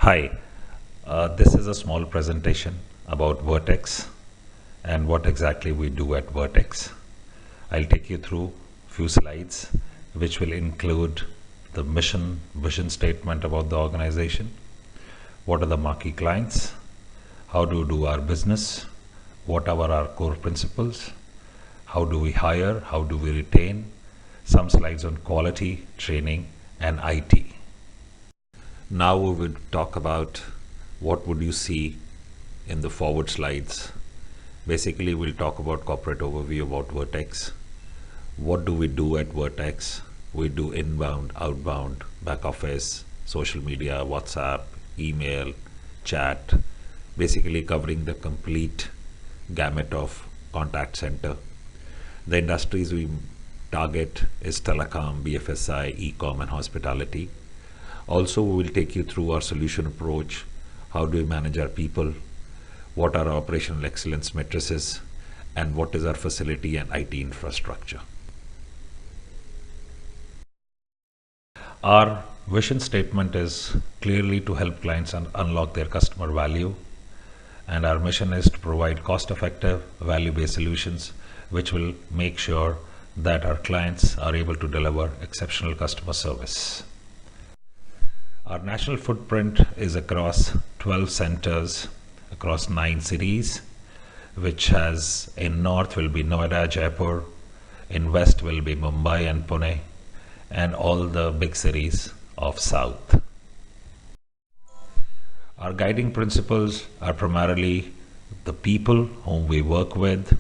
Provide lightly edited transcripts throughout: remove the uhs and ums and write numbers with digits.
Hi, this is a small presentation about Vertex and what exactly we do at Vertex. I'll take you through a few slides which will include the mission, vision statement about the organization, what are the marquee clients, how do we do our business, what are our core principles, how do we hire, how do we retain, some slides on quality, training, and IT. Now we will talk about what would you see in the forward slides. Basically, we'll talk about corporate overview about Vertex. What do we do at Vertex? We do inbound, outbound, back office, social media, WhatsApp, email, chat, basically covering the complete gamut of contact center. The industries we target is telecom, BFSI, e-com, and hospitality. Also, we will take you through our solution approach, how do we manage our people, what are our operational excellence matrices, and what is our facility and IT infrastructure. Our vision statement is clearly to help clients unlock their customer value, and our mission is to provide cost-effective, value-based solutions which will make sure that our clients are able to deliver exceptional customer service. Our national footprint is across 12 centers across 9 cities, which has in north will be Noida, Jaipur, in west will be Mumbai and Pune, and all the big cities of south. Our guiding principles are primarily the people whom we work with,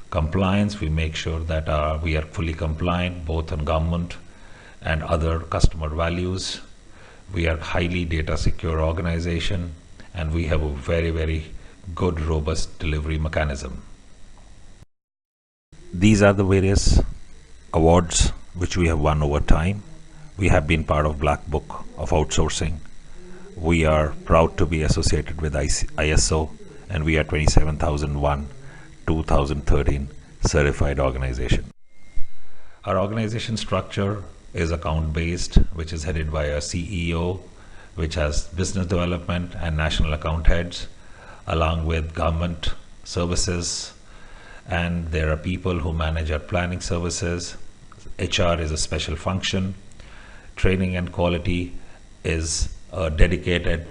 compliance, we make sure that we are fully compliant both on government and other customer values. We are highly data secure organization, and we have a very good robust delivery mechanism. These are the various awards which we have won over time. We have been part of Black Book of Outsourcing. We are proud to be associated with ISO, and we are 27001 2013 certified organization. Our organization structure is account based, which is headed by a CEO, which has business development and national account heads, along with government services, and there are people who manage our planning services. HR is a special function. Training and quality is a dedicated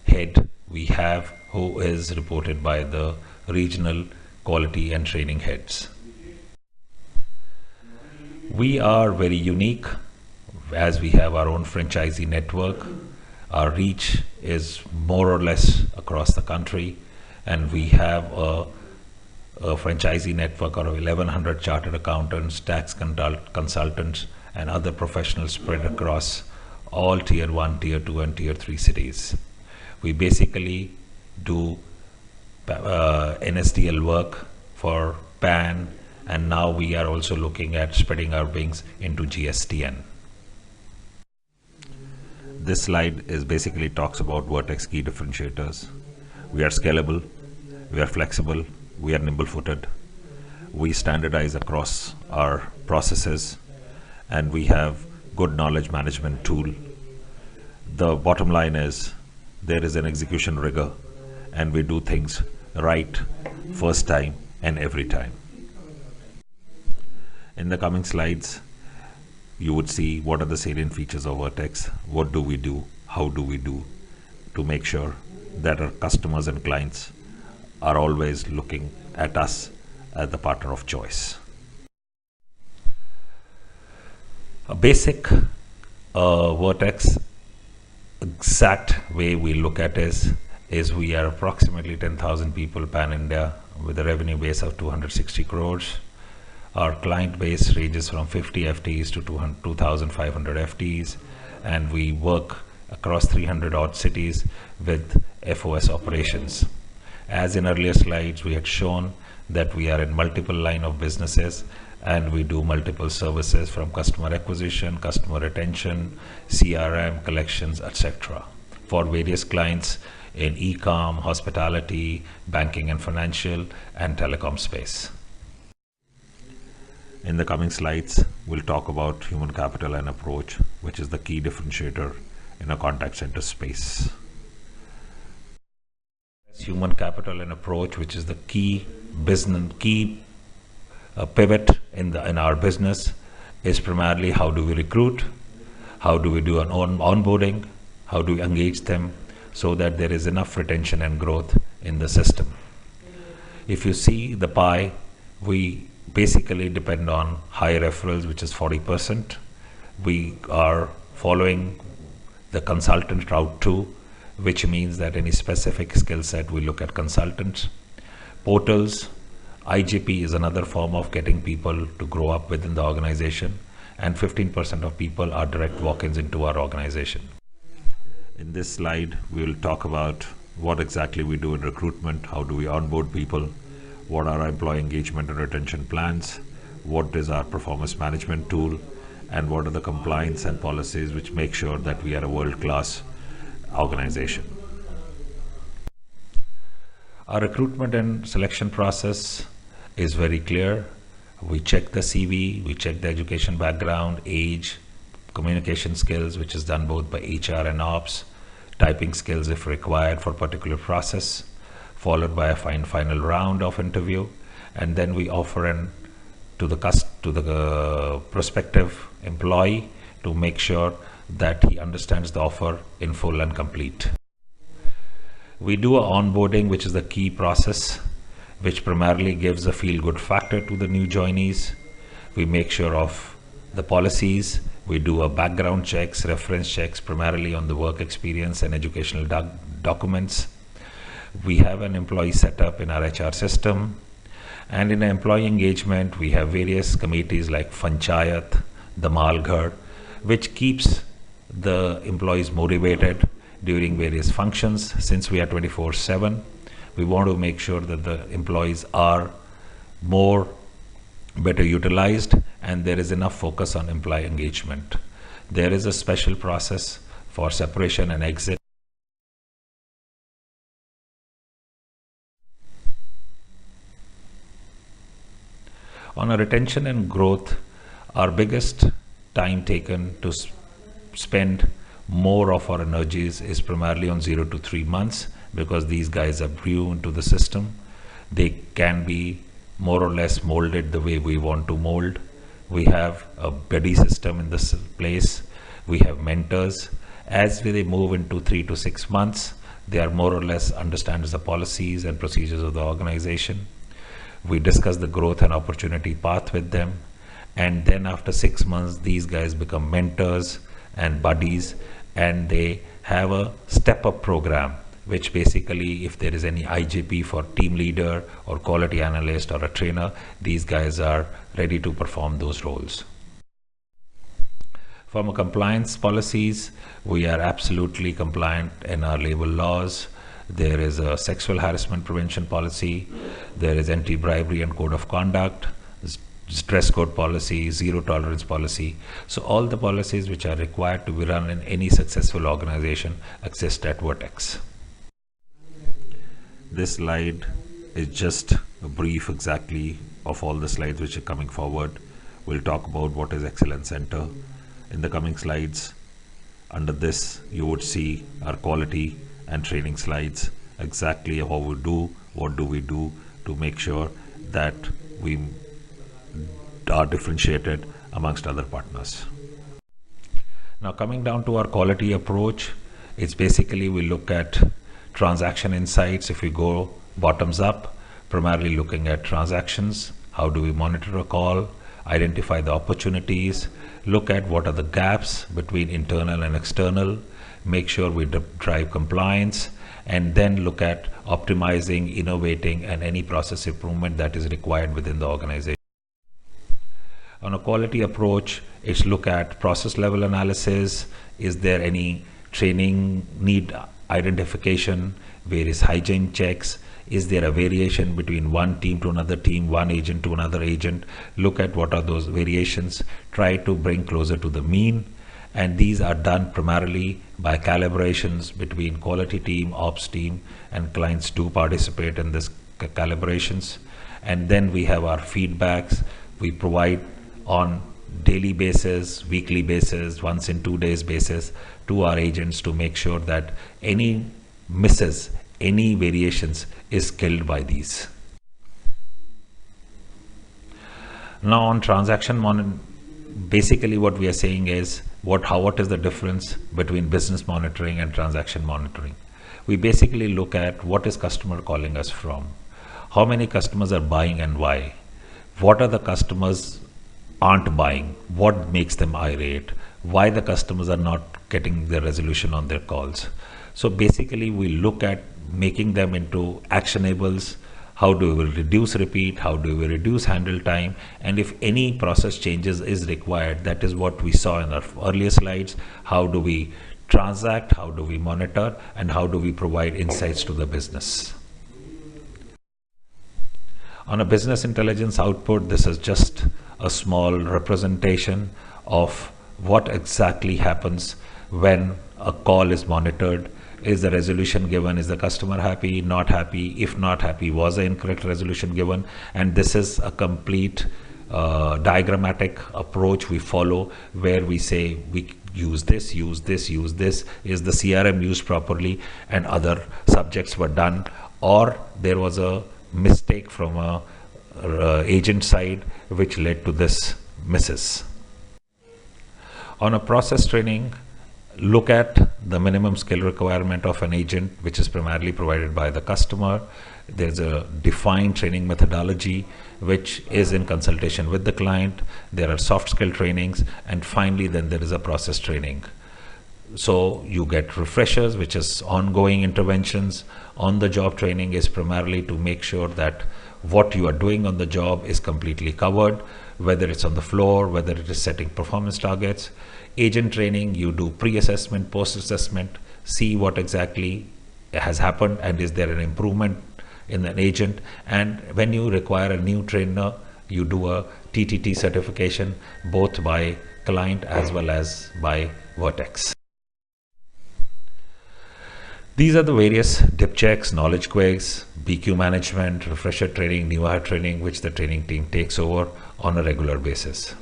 head we have, who is reported by the regional quality and training heads. We are very unique as we have our own franchisee network. Our reach is more or less across the country, and we have a franchisee network of 1100 chartered accountants, tax consultants, and other professionals spread across all tier 1, tier 2, and tier 3 cities. We basically do NSDL work for PAN, and now we are also looking at spreading our wings into GSTN. This slide is basically talks about Vertex key differentiators. We are scalable, we are flexible, we are nimble-footed, we standardize across our processes, and we have good knowledge management tool. The bottom line is there is an execution rigor, and we do things right first time and every time. In the coming slides, you would see what are the salient features of Vertex, what do we do, how do we do, to make sure that our customers and clients are always looking at us as the partner of choice. A basic Vertex exact way we look at is we are approximately 10,000 people pan-India with a revenue base of 260 crores. Our client base ranges from 50 FTEs to 2,500 FTEs, and we work across 300 odd cities with FOS operations. As in earlier slides, we had shown that we are in multiple line of businesses, and we do multiple services from customer acquisition, customer retention, CRM, collections, etc. for various clients in e-com, hospitality, banking and financial, and telecom space. In the coming slides, we'll talk about human capital and approach, which is the key differentiator in a contact center space. human capital and approach, which is the key business, key pivot in our business, is primarily how do we recruit, how do we do an onboarding, how do we engage them so that there is enough retention and growth in the system. If you see the pie, we basically depend on high referrals, which is 40%. We are following the consultant route too, which means that any specific skill set, we look at consultants. Portals, IGP is another form of getting people to grow up within the organization, and 15% of people are direct walk-ins into our organization. In this slide, we will talk about what exactly we do in recruitment, how do we onboard people, what are our employee engagement and retention plans, what is our performance management tool, and what are the compliance and policies which make sure that we are a world-class organization. Our recruitment and selection process is very clear. We check the CV, we check the education background, age, communication skills, which is done both by HR and ops, typing skills if required for particular process, followed by a final round of interview, and then we offer to the prospective employee to make sure that he understands the offer in full and complete. We do a onboarding, which is the key process, which primarily gives a feel-good factor to the new joinees. We make sure of the policies. We do a background checks, reference checks, primarily on the work experience and educational documents. We have an employee setup in our HR system. And in employee engagement, we have various committees like Panchayat, the Malghar, which keeps the employees motivated during various functions. Since we are 24/7, we want to make sure that the employees are better utilized and there is enough focus on employee engagement. There is a special process for separation and exit. On our retention and growth, our biggest time taken to spend more of our energies is primarily on 0 to 3 months, because these guys are new into the system. They can be more or less molded the way we want to mold. We have a buddy system in this place. We have mentors. As they move into 3 to 6 months, they are more or less understands the policies and procedures of the organization. We discuss the growth and opportunity path with them. And then after 6 months, these guys become mentors and buddies, and they have a step-up program, which basically, if there is any IGP for team leader or quality analyst or a trainer, these guys are ready to perform those roles. From a compliance policies, we are absolutely compliant in our labor laws. There is a sexual harassment prevention policy. There is anti-bribery and code of conduct, dress code policy, zero tolerance policy. So all the policies which are required to be run in any successful organization exist at Vertex. This slide is just a brief exactly of all the slides which are coming forward. We'll talk about what is Excellence Center. In the coming slides, under this, you would see our quality and training slides, exactly how we do, what do we do to make sure that we are differentiated amongst other partners. Now coming down to our quality approach, it's basically we look at transaction insights. If we go bottoms up, primarily looking at transactions, how do we monitor a call, identify the opportunities, look at what are the gaps between internal and external, make sure we drive compliance, and then look at optimizing, innovating, and any process improvement that is required within the organization. On a quality approach, it's look at process level analysis. Is there any training need identification, various hygiene checks? Is there a variation between one team to another team, one agent to another agent? Look at what are those variations, try to bring closer to the mean. And these are done primarily by calibrations between quality team, ops team, and clients do participate in this calibrations. And then we have our feedbacks. We provide on daily basis, weekly basis, once in 2 days basis to our agents to make sure that any misses, any variations is killed by these. Now on transaction monitoring, basically what we are saying is what is the difference between business monitoring and transaction monitoring. We basically look at what is customer calling us from, how many customers are buying and why, what are the customers aren't buying, what makes them irate, why the customers are not getting the resolution on their calls. So basically we look at making them into actionables. How do we reduce repeat, how do we reduce handle time, and if any process changes is required, that is what we saw in our earlier slides. How do we transact, how do we monitor, and how do we provide insights to the business. On a business intelligence output, this is just a small representation of what exactly happens when a call is monitored. Is the resolution given? Is the customer happy? Not happy? If not happy, was the incorrect resolution given? And this is a complete diagrammatic approach we follow, where we say we use this, use this, use this. Is the CRM used properly and other subjects were done, or there was a mistake from a agent side which led to this misses. On a process training, look at the minimum skill requirement of an agent, which is primarily provided by the customer. There's a defined training methodology which is in consultation with the client. There are soft skill trainings, and finally then there is a process training. So you get refreshers, which is ongoing interventions. On the job training is primarily to make sure that what you are doing on the job is completely covered, whether it's on the floor, whether it is setting performance targets. Agent training, you do pre-assessment, post-assessment, see what exactly has happened and is there an improvement in an agent. And when you require a new trainer, you do a TTT certification, both by client as well as by Vertex. These are the various dip checks, knowledge quakes, BQ management, refresher training, new hire training, which the training team takes over on a regular basis.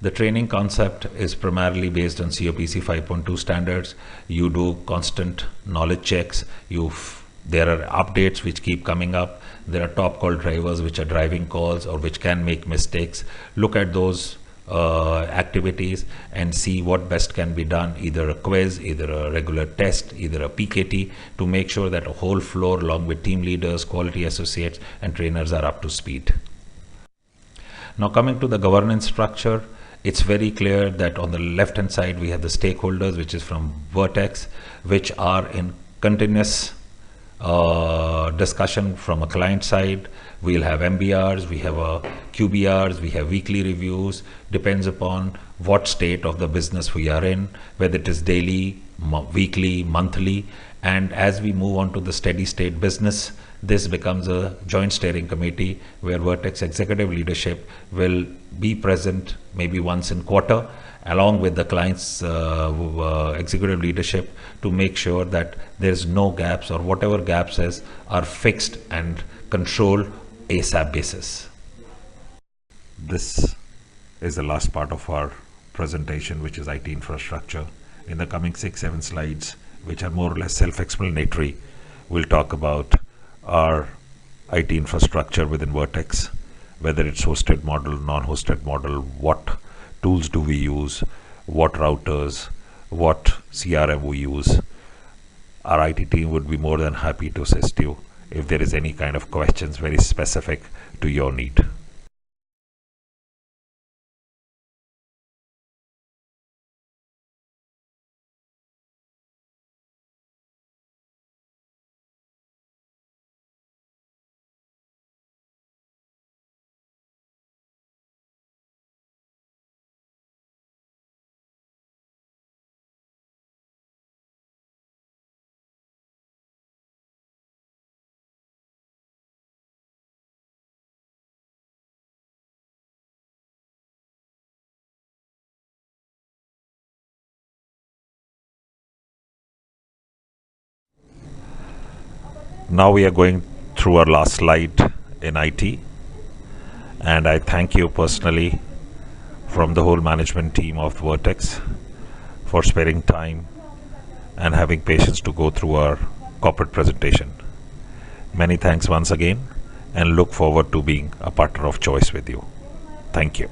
The training concept is primarily based on COPC 5.2 standards. You do constant knowledge checks. There are updates which keep coming up. There are top call drivers which are driving calls or which can make mistakes. Look at those activities and see what best can be done, either a quiz, either a regular test, either a PKT, to make sure that a whole floor along with team leaders, quality associates and trainers are up to speed. Now coming to the governance structure, it's very clear that on the left hand side we have the stakeholders, which is from Vertex, which are in continuous discussion from a client side. We'll have MBRs, we have QBRs, we have weekly reviews, depends upon what state of the business we are in, whether it is daily, weekly, monthly. And as we move on to the steady state business, this becomes a joint steering committee where Vertex executive leadership will be present maybe once in quarter, along with the client's executive leadership, to make sure that there's no gaps, or whatever gaps are fixed and controlled ASAP basis. This is the last part of our presentation, which is IT infrastructure. In the coming 6-7 slides, which are more or less self-explanatory, we'll talk about our IT infrastructure within Vertex, whether it's hosted model, non-hosted model, what tools do we use, what routers, what CRM we use. Our IT team would be more than happy to assist you if there is any kind of questions very specific to your need. Now we are going through our last slide in IT, and I thank you personally from the whole management team of Vertex for sparing time and having patience to go through our corporate presentation. Many thanks once again, and look forward to being a partner of choice with you. Thank you.